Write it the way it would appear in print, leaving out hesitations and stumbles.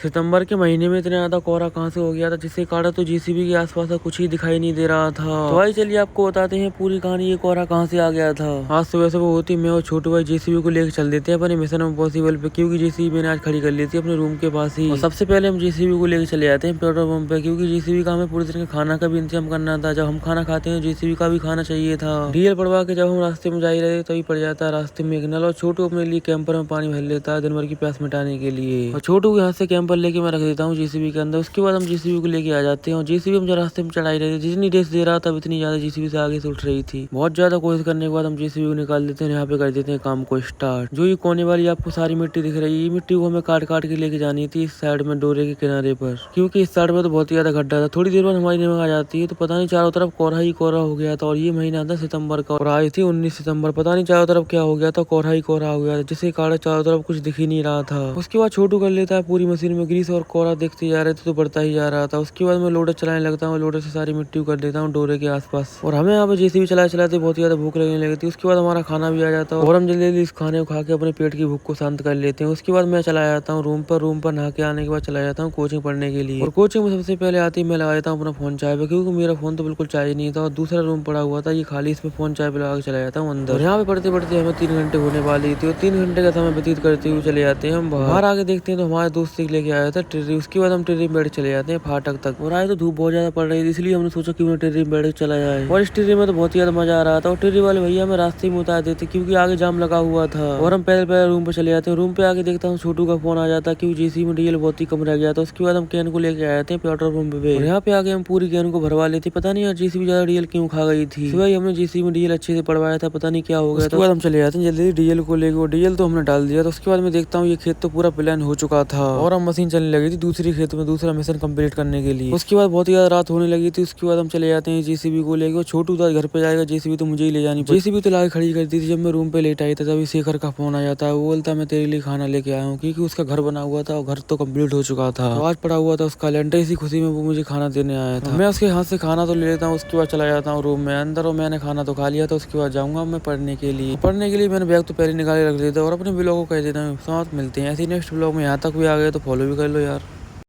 सितंबर के महीने में इतना ज्यादा कोहरा कहाँ से हो गया था, जिसके कारण तो जेसीबी के आसपास का कुछ ही दिखाई नहीं दे रहा था। तो भाई चलिए आपको बताते हैं पूरी कहानी, ये कोहरा कहाँ से आ गया था। आज सुबह सुबह होती मैं और छोटू भाई जेसीबी को लेकर चल देते हैं अपने मिशन इम्पॉसिबल पे, क्योंकि जेसीबी मैंने आज खड़ी कर ली थी अपने रूम के पास ही। और सबसे पहले हम जेसीबी को लेकर चले जाते हैं पेट्रोल पंप पे, क्योंकि जेसीबी का हमें पूरी तरह खाना का भी इंतजाम करना था। जब हम खाना खाते हैं जेसीबी का भी खाना चाहिए था। डीजल पड़वा के जब हम रास्ते में जा ही रहे तभी पड़ जाता है रास्ते में एक नल, और छोटू अपने लिए कैंपर में पानी भर लेता है दिन भर की प्यास मिटाने के लिए। और छोटू के हाथ से कैंपर लेके मैं रख देता हूँ जेसीबी के अंदर। उसके बाद हम जेसीबी को लेके आ जाते हैं, और जेसीबी हम जो रास्ते में चढ़ाई रहे थे, जितनी रेस दे रहा था इतनी ज्यादा जेसीबी से आगे से उठ रही थी। बहुत ज्यादा कोशिश करने के बाद हम जेसीबी को निकाल देते हैं, यहाँ पे कर देते हैं काम को स्टार्ट। जो ये कोने वाली आपको सारी मिट्टी दिख रही है, ये मिट्टी को हमें काट काट के लेके जानी थी इस साइड में डोरे के किनारे पर, क्योंकि इस साइड में तो बहुत ही ज्यादा गड्ढा था। थोड़ी देर बाद हमारी नमक आ जाती है तो पता नहीं चारों तरफ कोहरा ही कोहरा हो गया था। और ये महीना था सितंबर का और आई थी 19 सितंबर। पता नहीं चारों तरफ क्या हो गया था, कोहरा ही कोहरा हो गया था, जिसके कारण चारों तरफ कुछ दिख ही नहीं रहा था। उसके बाद छोटू कर लेता है पूरी मशीन में ग्रीस, और कोहरा देखते जा रहे थे तो बढ़ता ही जा रहा था। उसके बाद मैं लोडर चलाने लगता हूँ, लोडर से सारी मिट्टी कर देता हूँ डोरे के आसपास। और हमें यहाँ पे जेसीबी चलाते चलाते बहुत ही ज्यादा भूख लगने लगी थी। उसके बाद हमारा खाना भी आ जाता है और हम जल्दी जल्दी इस खाने को खा के अपने पेट की भूख को शांत कर लेते हैं। उसके बाद मैं चला जाता हूँ रूम पर नहा के आने के बाद चला जाता हूँ कोचिंग पढ़ने के लिए। और कोचिंग में सबसे पहले आते ही मैं लगा देता हूँ अपना फोन चाय पे, क्योंकि मेरा फोन तो बिल्कुल चार्ज नहीं था और दूसरा रूम पड़ा हुआ था ये खाली, इसमें फोन चाय पे लगा के चला जाता हूँ अंदर। और यहाँ पे पढ़ते पढ़ते हमें 3 घंटे होने वाली थी, और 3 घंटे का समय व्यतीत करते हुए चले जाते हैं हम बाहर। आगे देखते हैं तो हमारे दोस्त लेके आया था टेर्री। उसके बाद हम टेर्री में बैठ चले जाते हैं फाटक तक। और आए तो धूप बहुत ज्यादा पड़ रही थी, इसलिए हमने सोचा क्यों ना टेर्री में बैठ चला जाए। और इस टेर्री में तो बहुत ही ज्यादा मजा आ रहा था। और टेर्री वाले भैया हमें रास्ते में उतार देते क्योंकि आगे जाम लगा हुआ था। और हम पैदल पैदल रूम पे चले जाते हैं। रूम पे आके देखता हूँ छोटू का फोन आ जाता है, क्योंकि जेसीबी में डीजल बहुत ही कम रह गया था। उसके बाद हम कैन को लेके आए थे पेट्रोल पंप पे, और यहाँ पे आके हम पूरी कैन को भरवा लेते। पता नहीं यार जेसीबी ज्यादा डीजल क्यों खा गई थी। सुबह हमने जेसीबी में डीजल अच्छे से पड़वाया था, पता नहीं क्या हो गया। उसके बाद हम चले जाते हैं जल्दी डीजल को लेके। डीजल तो हमने डाल दिया था। उसके बाद मैं देखता हूँ ये खेत तो पूरा प्लान हो चुका था, और हम मशीन चलने लगी थी दूसरी खेत में दूसरा मिशन कंप्लीट करने के लिए। उसके बाद बहुत ही ज्यादा रात होने लगी थी। उसके बाद हम चले जाते हैं जेसीबी को लेके। छोटू तो घर पे जाएगा, जेसीबी तो मुझे ही ले जानी। जेसीबी तो लाके खड़ी कर दी थी। जब मैं रूम पे लेट आई था तभी शेखर का फोन आ जाता है। वो बोलता मैं तेरे लिए खाना लेके आया हूँ, क्योंकि उसका घर बना हुआ था और घर तो कम्प्लीट हो चुका था। आज पड़ा हुआ था उसका लेंटर, इसी खुशी में वो मुझे खाना देने आया था। मैं उसके हाथ से खाना तो ले लेता हूँ। उसके बाद चला जाता हूँ रूम में अंदर, और मैंने खाना तो खा लिया था। उसके बाद जाऊंगा मैं पढ़ने के लिए। मैंने बैग तो पहले निकाले रख दिया था। और अपने ब्लॉग को कह देता हूँ साथ मिलते हैं ऐसे नेक्स्ट ब्लॉग में। यहाँ तक भी आ गए तो फॉलो भी कर लो यार।